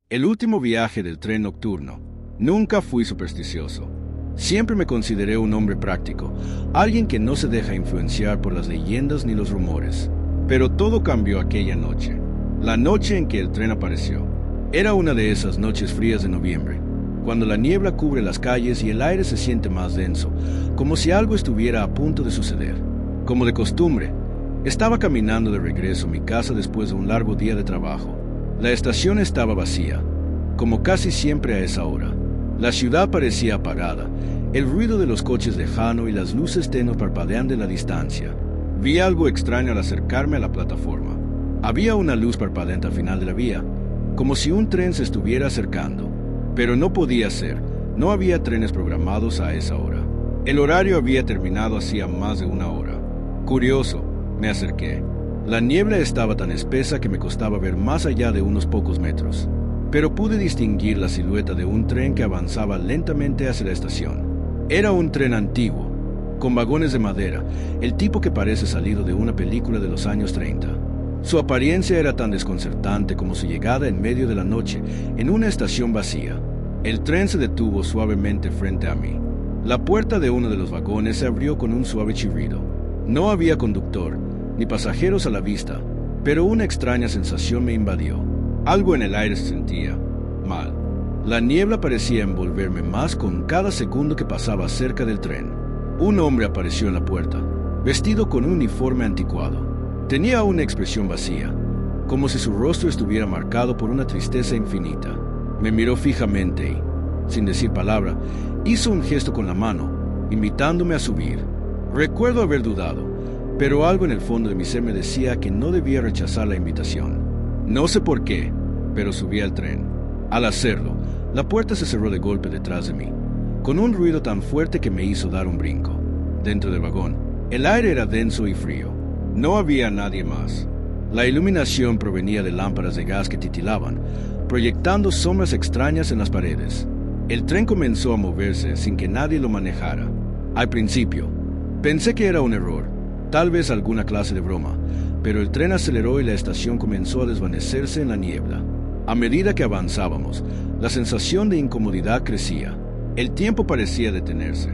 El último viaje del tren nocturno. Nunca fui supersticioso. Siempre me consideré un hombre práctico, alguien que no se deja influenciar por las leyendas ni los rumores. Pero todo cambió aquella noche, la noche en que el tren apareció. Era una de esas noches frías de noviembre, cuando la niebla cubre las calles y el aire se siente más denso, como si algo estuviera a punto de suceder. Como de costumbre, estaba caminando de regreso a mi casa después de un largo día de trabajo. La estación estaba vacía, como casi siempre a esa hora. La ciudad parecía apagada, el ruido de los coches lejano y las luces tenues parpadeando en la distancia. Vi algo extraño al acercarme a la plataforma. Había una luz parpadeante al final de la vía, como si un tren se estuviera acercando. Pero no podía ser, no había trenes programados a esa hora. El horario había terminado hacía más de una hora. Curioso, me acerqué. La niebla estaba tan espesa que me costaba ver más allá de unos pocos metros, pero pude distinguir la silueta de un tren que avanzaba lentamente hacia la estación. Era un tren antiguo, con vagones de madera, el tipo que parece salido de una película de los años 30. Su apariencia era tan desconcertante como su llegada en medio de la noche, en una estación vacía. El tren se detuvo suavemente frente a mí. La puerta de uno de los vagones se abrió con un suave chirrido. No había conductor, ni pasajeros a la vista, pero una extraña sensación me invadió. Algo en el aire se sentía mal. La niebla parecía envolverme más con cada segundo que pasaba cerca del tren. Un hombre apareció en la puerta, vestido con un uniforme anticuado. Tenía una expresión vacía, como si su rostro estuviera marcado por una tristeza infinita. Me miró fijamente y, sin decir palabra, hizo un gesto con la mano, invitándome a subir. Recuerdo haber dudado, pero algo en el fondo de mi ser me decía que no debía rechazar la invitación. No sé por qué, pero subí al tren. Al hacerlo, la puerta se cerró de golpe detrás de mí, con un ruido tan fuerte que me hizo dar un brinco. Dentro del vagón, el aire era denso y frío. No había nadie más. La iluminación provenía de lámparas de gas que titilaban, proyectando sombras extrañas en las paredes. El tren comenzó a moverse sin que nadie lo manejara. Al principio, pensé que era un error, tal vez alguna clase de broma, pero el tren aceleró y la estación comenzó a desvanecerse en la niebla. A medida que avanzábamos, la sensación de incomodidad crecía. El tiempo parecía detenerse.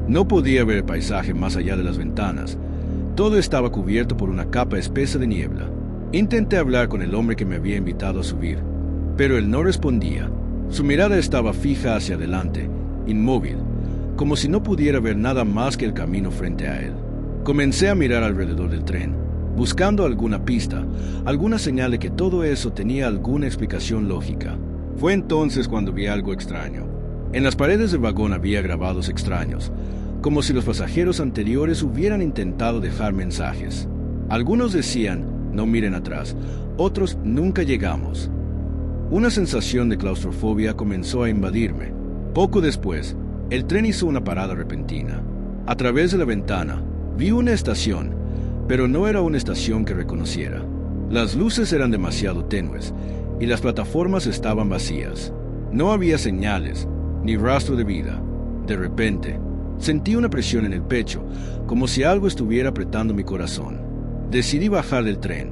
No podía ver el paisaje más allá de las ventanas. Todo estaba cubierto por una capa espesa de niebla. Intenté hablar con el hombre que me había invitado a subir, pero él no respondía. Su mirada estaba fija hacia adelante, inmóvil, como si no pudiera ver nada más que el camino frente a él. Comencé a mirar alrededor del tren, buscando alguna pista, alguna señal de que todo eso tenía alguna explicación lógica. Fue entonces cuando vi algo extraño. En las paredes del vagón había grabados extraños, como si los pasajeros anteriores hubieran intentado dejar mensajes. Algunos decían, no miren atrás, otros, nunca llegamos. Una sensación de claustrofobia comenzó a invadirme. Poco después, el tren hizo una parada repentina. A través de la ventana, vi una estación, pero no era una estación que reconociera. Las luces eran demasiado tenues y las plataformas estaban vacías. No había señales, ni rastro de vida. De repente, sentí una presión en el pecho, como si algo estuviera apretando mi corazón. Decidí bajar del tren,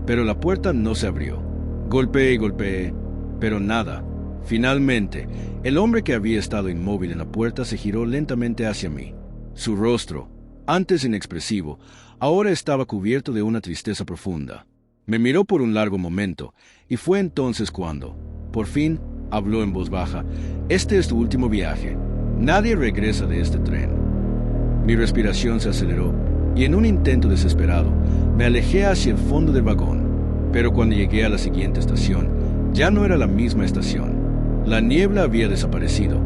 pero la puerta no se abrió. Golpeé y golpeé, pero nada. Finalmente, el hombre que había estado inmóvil en la puerta se giró lentamente hacia mí. Su rostro, antes inexpresivo, ahora estaba cubierto de una tristeza profunda. Me miró por un largo momento, y fue entonces cuando, por fin, habló en voz baja. Este es tu último viaje. Nadie regresa de este tren. Mi respiración se aceleró, y en un intento desesperado, me alejé hacia el fondo del vagón. Pero cuando llegué a la siguiente estación, ya no era la misma estación. La niebla había desaparecido,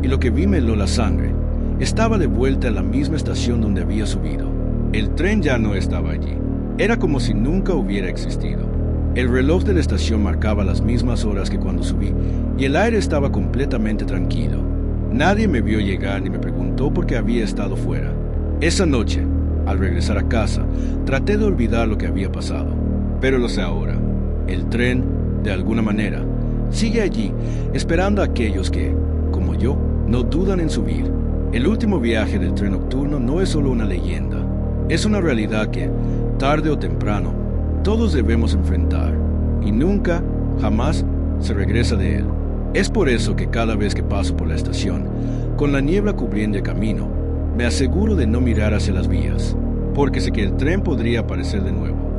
y lo que vi me heló la sangre. Estaba de vuelta a la misma estación donde había subido. El tren ya no estaba allí. Era como si nunca hubiera existido. El reloj de la estación marcaba las mismas horas que cuando subí, y el aire estaba completamente tranquilo. Nadie me vio llegar ni me preguntó por qué había estado fuera. Esa noche, al regresar a casa, traté de olvidar lo que había pasado. Pero lo sé ahora. El tren, de alguna manera, sigue allí, esperando a aquellos que, como yo, no dudan en subir. El último viaje del tren nocturno no es solo una leyenda. Es una realidad que, tarde o temprano, todos debemos enfrentar. Y nunca, jamás, se regresa de él. Es por eso que cada vez que paso por la estación, con la niebla cubriendo el camino, me aseguro de no mirar hacia las vías, porque sé que el tren podría aparecer de nuevo.